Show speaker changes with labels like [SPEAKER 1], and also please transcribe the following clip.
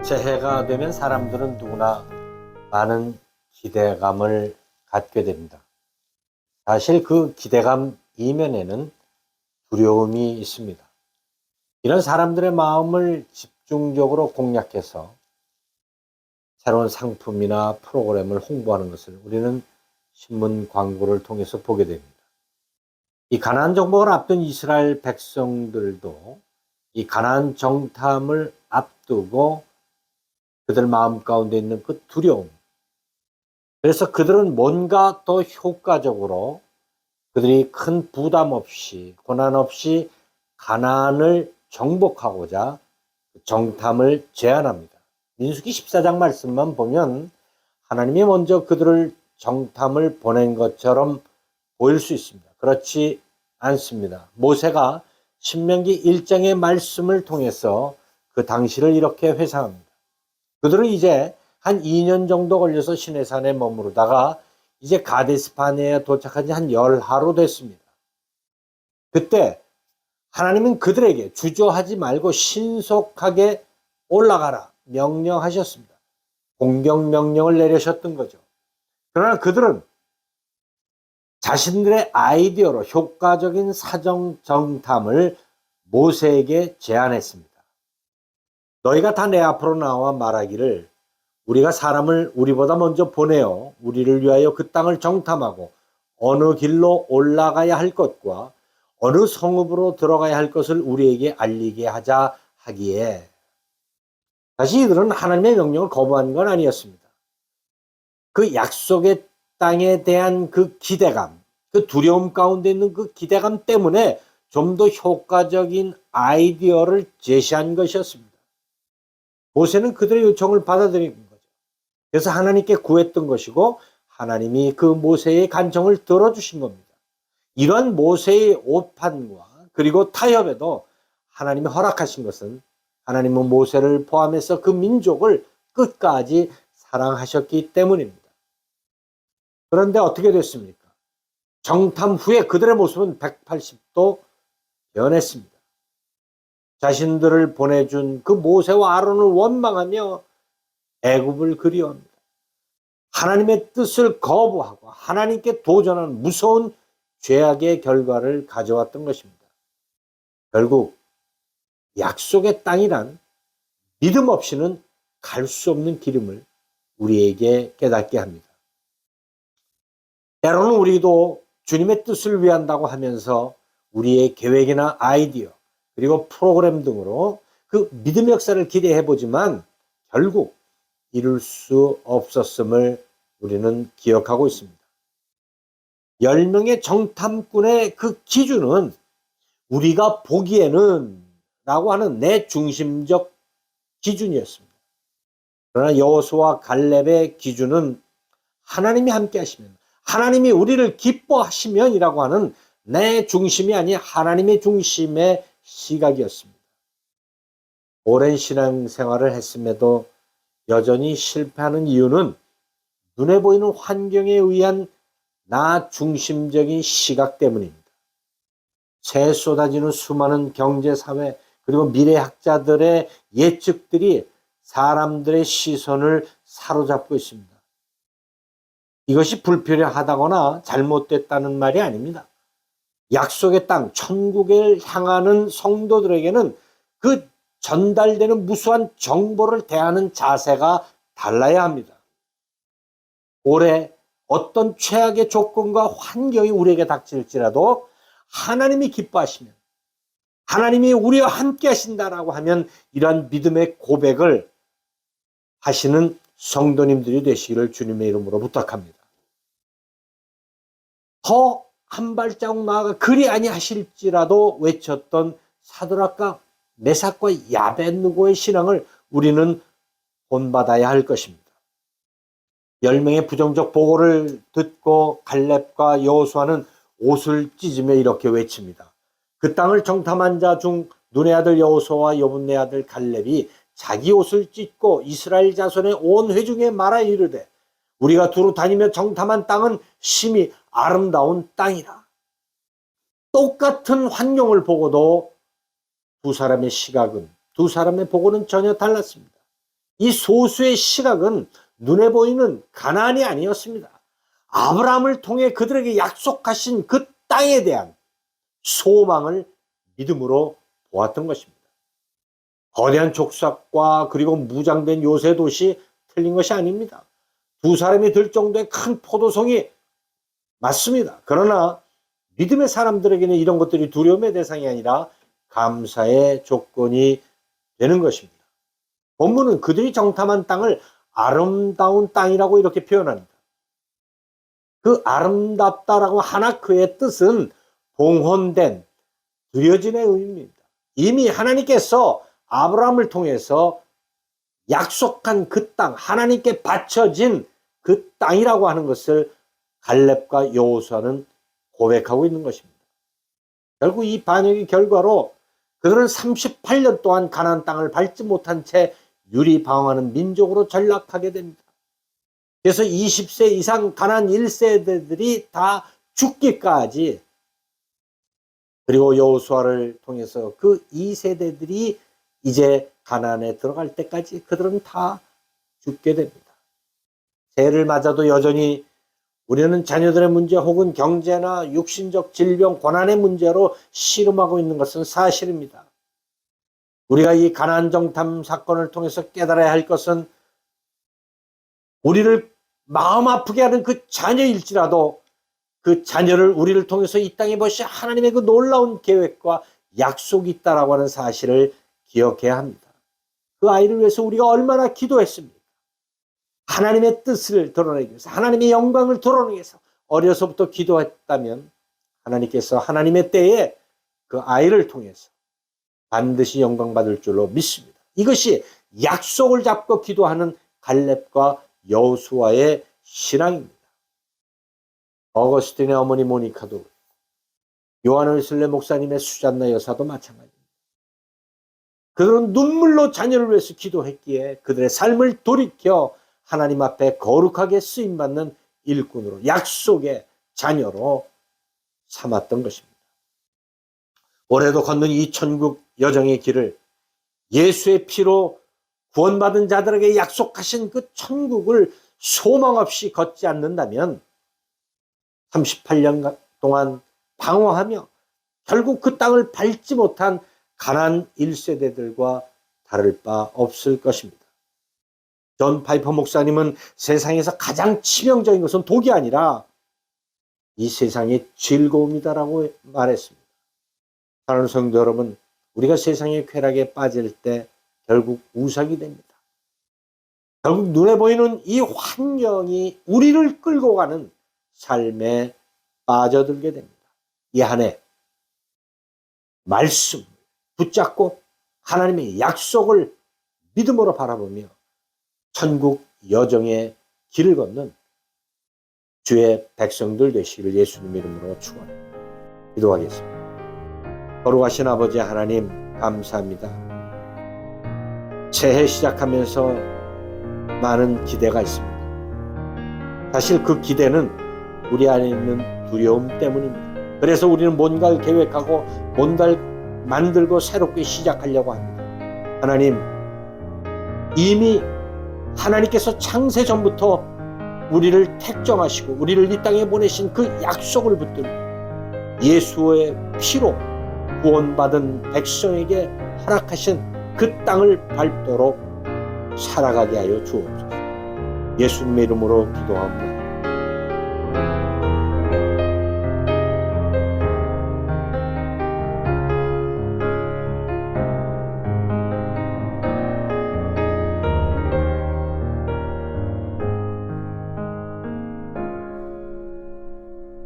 [SPEAKER 1] 새해가 되면 사람들은 누구나 많은 기대감을 갖게 됩니다. 사실 그 기대감 이면에는 두려움이 있습니다. 이런 사람들의 마음을 집중적으로 공략해서 새로운 상품이나 프로그램을 홍보하는 것을 우리는 신문 광고를 통해서 보게 됩니다. 이 가나안 정복을 앞둔 이스라엘 백성들도 이 가나안 정탐을 앞두고 그들 마음 가운데 있는 그 두려움, 그래서 그들은 뭔가 더 효과적으로 그들이 큰 부담 없이 고난 없이 가나안을 정복하고자 정탐을 제안합니다. 민수기 14장 말씀만 보면 하나님이 먼저 그들을 정탐을 보낸 것처럼 보일 수 있습니다. 그렇지 않습니다. 모세가 신명기 1장의 말씀을 통해서 그 당시를 이렇게 회상합니다. 그들은 이제 한 2년 정도 걸려서 시내산에 머무르다가 이제 가데스바네에 도착한 지 한 열하루 됐습니다. 그때 하나님은 그들에게 주저하지 말고 신속하게 올라가라 명령하셨습니다. 공격 명령을 내리셨던 거죠. 그러나 그들은 자신들의 아이디어로 효과적인 사정 정탐을 모세에게 제안했습니다. 너희가 다 내 앞으로 나와 말하기를 우리가 사람을 우리보다 먼저 보내어 우리를 위하여 그 땅을 정탐하고 어느 길로 올라가야 할 것과 어느 성읍으로 들어가야 할 것을 우리에게 알리게 하자 하기에, 다시 이들은 하나님의 명령을 거부한 건 아니었습니다. 그 약속의 땅에 대한 그 기대감, 그 두려움 가운데 있는 그 기대감 때문에 좀 더 효과적인 아이디어를 제시한 것이었습니다. 모세는 그들의 요청을 받아들인 거죠. 그래서 하나님께 구했던 것이고 하나님이 그 모세의 간청을 들어주신 겁니다. 이런 모세의 오판과 그리고 타협에도 하나님이 허락하신 것은 하나님은 모세를 포함해서 그 민족을 끝까지 사랑하셨기 때문입니다. 그런데 어떻게 됐습니까? 정탐 후에 그들의 모습은 180도 변했습니다. 자신들을 보내준 그 모세와 아론을 원망하며 애굽을 그리워합니다. 하나님의 뜻을 거부하고 하나님께 도전하는 무서운 죄악의 결과를 가져왔던 것입니다. 결국 약속의 땅이란 믿음 없이는 갈 수 없는 길임을 우리에게 깨닫게 합니다. 때로는 우리도 주님의 뜻을 위한다고 하면서 우리의 계획이나 아이디어 그리고 프로그램 등으로 그 믿음의 역사를 기대해 보지만 결국 이룰 수 없었음을 우리는 기억하고 있습니다. 10명의 정탐꾼의 그 기준은 우리가 보기에는 라고 하는 내 중심적 기준이었습니다. 그러나 여호수아와 갈렙의 기준은 하나님이 함께 하시면, 하나님이 우리를 기뻐하시면 이라고 하는 내 중심이 아닌 하나님의 중심의 시각이었습니다. 오랜 신앙생활을 했음에도 여전히 실패하는 이유는 눈에 보이는 환경에 의한 나 중심적인 시각 때문입니다. 새에 쏟아지는 수많은 경제, 사회, 그리고 미래학자들의 예측들이 사람들의 시선을 사로잡고 있습니다. 이것이 불필요하다거나 잘못됐다는 말이 아닙니다. 약속의 땅, 천국을 향하는 성도들에게는 그 전달되는 무수한 정보를 대하는 자세가 달라야 합니다. 올해 어떤 최악의 조건과 환경이 우리에게 닥칠지라도 하나님이 기뻐하시면, 하나님이 우리와 함께 하신다라고 하면 이러한 믿음의 고백을 하시는 성도님들이 되시기를 주님의 이름으로 부탁합니다. 더 한 발자국 나아가 그리 아니하실지라도 외쳤던 사드락과 메삭과 야벳느고의 신앙을 우리는 본받아야 할 것입니다. 10명의 부정적 보고를 듣고 갈렙과 여호수아는 옷을 찢으며 이렇게 외칩니다. 그 땅을 정탐한 자 중 눈의 아들 여호수아와 여분네 아들 갈렙이 자기 옷을 찢고 이스라엘 자손의 온 회중에 말하 이르되 우리가 두루 다니며 정탐한 땅은 심히 아름다운 땅이라. 똑같은 환경을 보고도 두 사람의 시각은, 두 사람의 보고는 전혀 달랐습니다. 이 소수의 시각은 눈에 보이는 가나안이 아니었습니다. 아브라함을 통해 그들에게 약속하신 그 땅에 대한 소망을 믿음으로 보았던 것입니다. 거대한 족삭과 그리고 무장된 요새 도시 틀린 것이 아닙니다. 두 사람이 들 정도의 큰 포도송이 맞습니다. 그러나 믿음의 사람들에게는 이런 것들이 두려움의 대상이 아니라 감사의 조건이 되는 것입니다. 본문은 그들이 정탐한 땅을 아름다운 땅이라고 이렇게 표현합니다. 그 아름답다라고 하나크의 뜻은 봉헌된, 드려진의 의미입니다. 이미 하나님께서 아브라함을 통해서 약속한 그 땅, 하나님께 바쳐진 그 땅이라고 하는 것을 갈렙과 여호수아는 고백하고 있는 것입니다. 결국 이 반역의 결과로 그들은 38년 동안 가나안 땅을 밟지 못한 채 유리방황하는 민족으로 전락하게 됩니다. 그래서 20세 이상 가나안 1세대들이 다 죽기까지, 그리고 여호수아를 통해서 그 2세대들이 이제 가나안에 들어갈 때까지 그들은 다 죽게 됩니다. 새해를 맞아도 여전히 우리는 자녀들의 문제 혹은 경제나 육신적 질병, 고난의 문제로 씨름하고 있는 것은 사실입니다. 우리가 이 가나안 정탐 사건을 통해서 깨달아야 할 것은 우리를 마음 아프게 하는 그 자녀일지라도 그 자녀를 우리를 통해서 이 땅에 보시 하나님의 그 놀라운 계획과 약속이 있다라고 하는 사실을 기억해야 합니다. 그 아이를 위해서 우리가 얼마나 기도했습니까? 하나님의 뜻을 드러내기 위해서, 하나님의 영광을 드러내기 위해서 어려서부터 기도했다면 하나님께서 하나님의 때에 그 아이를 통해서 반드시 영광 받을 줄로 믿습니다. 이것이 약속을 잡고 기도하는 갈렙과 여호수아의 신앙입니다. 어거스틴의 어머니 모니카도, 요한 웨슬레 목사님의 수잔나 여사도 마찬가지입니다. 그들은 눈물로 자녀를 위해서 기도했기에 그들의 삶을 돌이켜 하나님 앞에 거룩하게 쓰임받는 일꾼으로, 약속의 자녀로 삼았던 것입니다. 올해도 걷는 이 천국 여정의 길을 예수의 피로 구원받은 자들에게 약속하신 그 천국을 소망 없이 걷지 않는다면 38년 동안 방황하며 결국 그 땅을 밟지 못한 가나안 1세대들과 다를 바 없을 것입니다. 존 파이퍼 목사님은 세상에서 가장 치명적인 것은 독이 아니라 이 세상의 즐거움이다라고 말했습니다. 사랑하는 성도 여러분, 우리가 세상의 쾌락에 빠질 때 결국 우상이 됩니다. 결국 눈에 보이는 이 환경이 우리를 끌고 가는 삶에 빠져들게 됩니다. 이 한 해 말씀 붙잡고 하나님의 약속을 믿음으로 바라보며 천국 여정의 길을 걷는 주의 백성들 되시기를 예수님 이름으로 축원합니다. 기도하겠습니다. 거룩하신 아버지 하나님, 감사합니다. 새해 시작하면서 많은 기대가 있습니다. 사실 그 기대는 우리 안에 있는 두려움 때문입니다. 그래서 우리는 뭔가를 계획하고 뭔가를 만들고 새롭게 시작하려고 합니다. 하나님, 이미 하나님께서 창세 전부터 우리를 택정하시고 우리를 이 땅에 보내신 그 약속을 붙들고 예수의 피로 구원받은 백성에게 허락하신 그 땅을 밟도록 살아가게 하여 주옵소서. 예수님의 이름으로 기도합니다.